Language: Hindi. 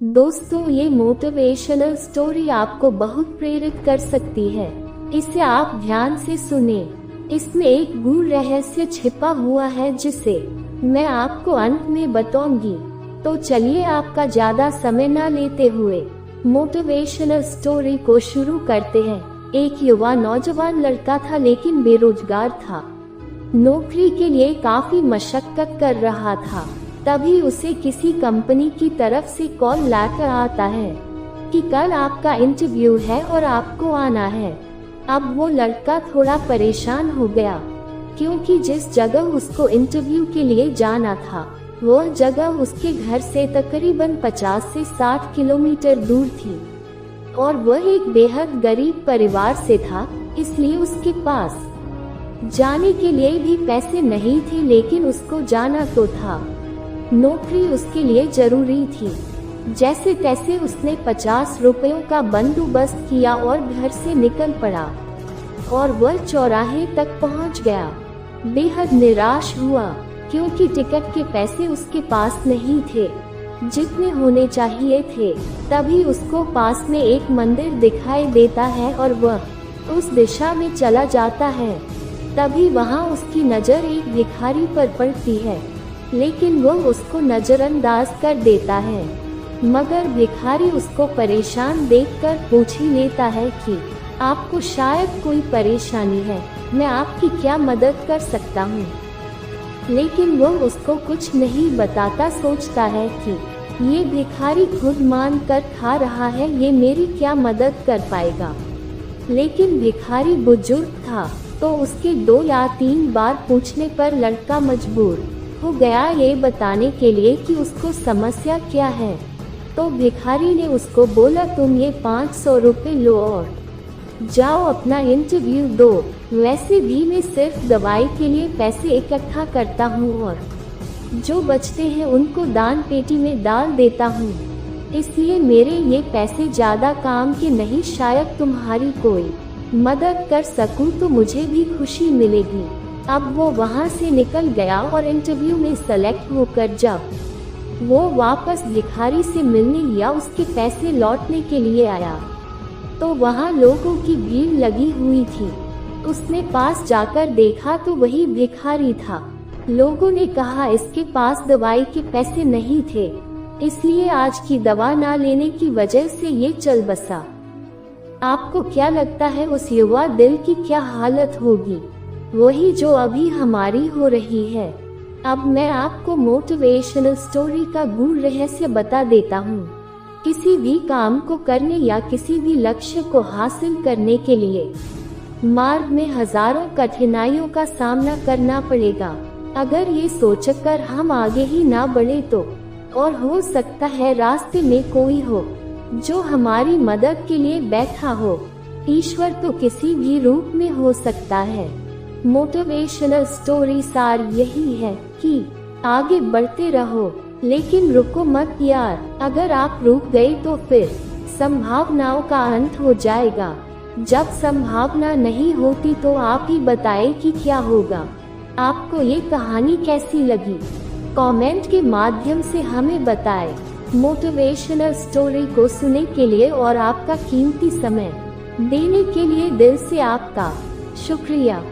दोस्तों, ये मोटिवेशनल स्टोरी आपको बहुत प्रेरित कर सकती है। इसे आप ध्यान से सुने। इसमें एक गूढ़ रहस्य छिपा हुआ है जिसे मैं आपको अंत में बताऊंगी। तो चलिए, आपका ज्यादा समय न लेते हुए मोटिवेशनल स्टोरी को शुरू करते हैं। एक युवा नौजवान लड़का था, लेकिन बेरोजगार था। नौकरी के लिए काफी मशक्कत कर रहा था। तभी उसे किसी कंपनी की तरफ से कॉल लेकर आता है कि कल आपका इंटरव्यू है और आपको आना है। अब वो लड़का थोड़ा परेशान हो गया, क्योंकि जिस जगह उसको इंटरव्यू के लिए जाना था वह जगह उसके घर से तकरीबन 50 से 60 किलोमीटर दूर थी और वह एक बेहद गरीब परिवार से था, इसलिए उसके पास जाने के लिए भी पैसे नहीं थे, लेकिन उसको जाना तो था। नौकरी उसके लिए जरूरी थी। जैसे तैसे उसने 50 रुपयों का बंदोबस्त किया और घर से निकल पड़ा और वह चौराहे तक पहुंच गया। बेहद निराश हुआ, क्योंकि टिकट के पैसे उसके पास नहीं थे जितने होने चाहिए थे। तभी उसको पास में एक मंदिर दिखाई देता है और वह उस दिशा में चला जाता है। तभी वहां उसकी नजर एक भिखारी पर पड़ती है, लेकिन वह उसको नजरअंदाज कर देता है। मगर भिखारी उसको परेशान देखकर पूछ ही लेता है कि आपको शायद कोई परेशानी है, मैं आपकी क्या मदद कर सकता हूँ। लेकिन वह उसको कुछ नहीं बताता। सोचता है कि ये भिखारी खुद मान कर खा रहा है, ये मेरी क्या मदद कर पाएगा। लेकिन भिखारी बुजुर्ग था, तो उसके 2 या 3 बार पूछने पर लड़का मजबूर हो गया ये बताने के लिए कि उसको समस्या क्या है। तो भिखारी ने उसको बोला, तुम ये 500 रुपये लो और जाओ अपना इंटरव्यू दो। वैसे भी मैं सिर्फ दवाई के लिए पैसे इकट्ठा करता हूँ और जो बचते हैं उनको दान पेटी में डाल देता हूँ, इसलिए मेरे ये पैसे ज्यादा काम के नहीं। शायद तुम्हारी कोई मदद कर सकूं तो मुझे भी खुशी मिलेगी। अब वो वहाँ से निकल गया और इंटरव्यू में सेलेक्ट होकर जब वो वापस भिखारी से मिलने या उसके पैसे लौटने के लिए आया, तो वहाँ लोगों की भीड़ लगी हुई थी। उसने पास जाकर देखा तो वही भिखारी था। लोगों ने कहा इसके पास दवाई के पैसे नहीं थे, इसलिए आज की दवा ना लेने की वजह से ये चल बसा। आपको क्या लगता है उस युवा दिल की क्या हालत होगी? वही जो अभी हमारी हो रही है। अब मैं आपको मोटिवेशनल स्टोरी का गूढ़ रहस्य बता देता हूँ। किसी भी काम को करने या किसी भी लक्ष्य को हासिल करने के लिए मार्ग में हजारों कठिनाइयों का सामना करना पड़ेगा। अगर ये सोचकर हम आगे ही ना बढ़े तो और हो सकता है रास्ते में कोई हो जो हमारी मदद के लिए बैठा हो। ईश्वर तो किसी भी रूप में हो सकता है। मोटिवेशनल स्टोरी सार यही है कि आगे बढ़ते रहो, लेकिन रुको मत यार। अगर आप रुक गए तो फिर संभावनाओं का अंत हो जाएगा। जब संभावना नहीं होती तो आप ही बताएं कि क्या होगा। आपको ये कहानी कैसी लगी? कमेंट के माध्यम से हमें बताएं। मोटिवेशनल स्टोरी को सुनने के लिए और आपका कीमती समय देने के लिए दिल से आपका शुक्रिया।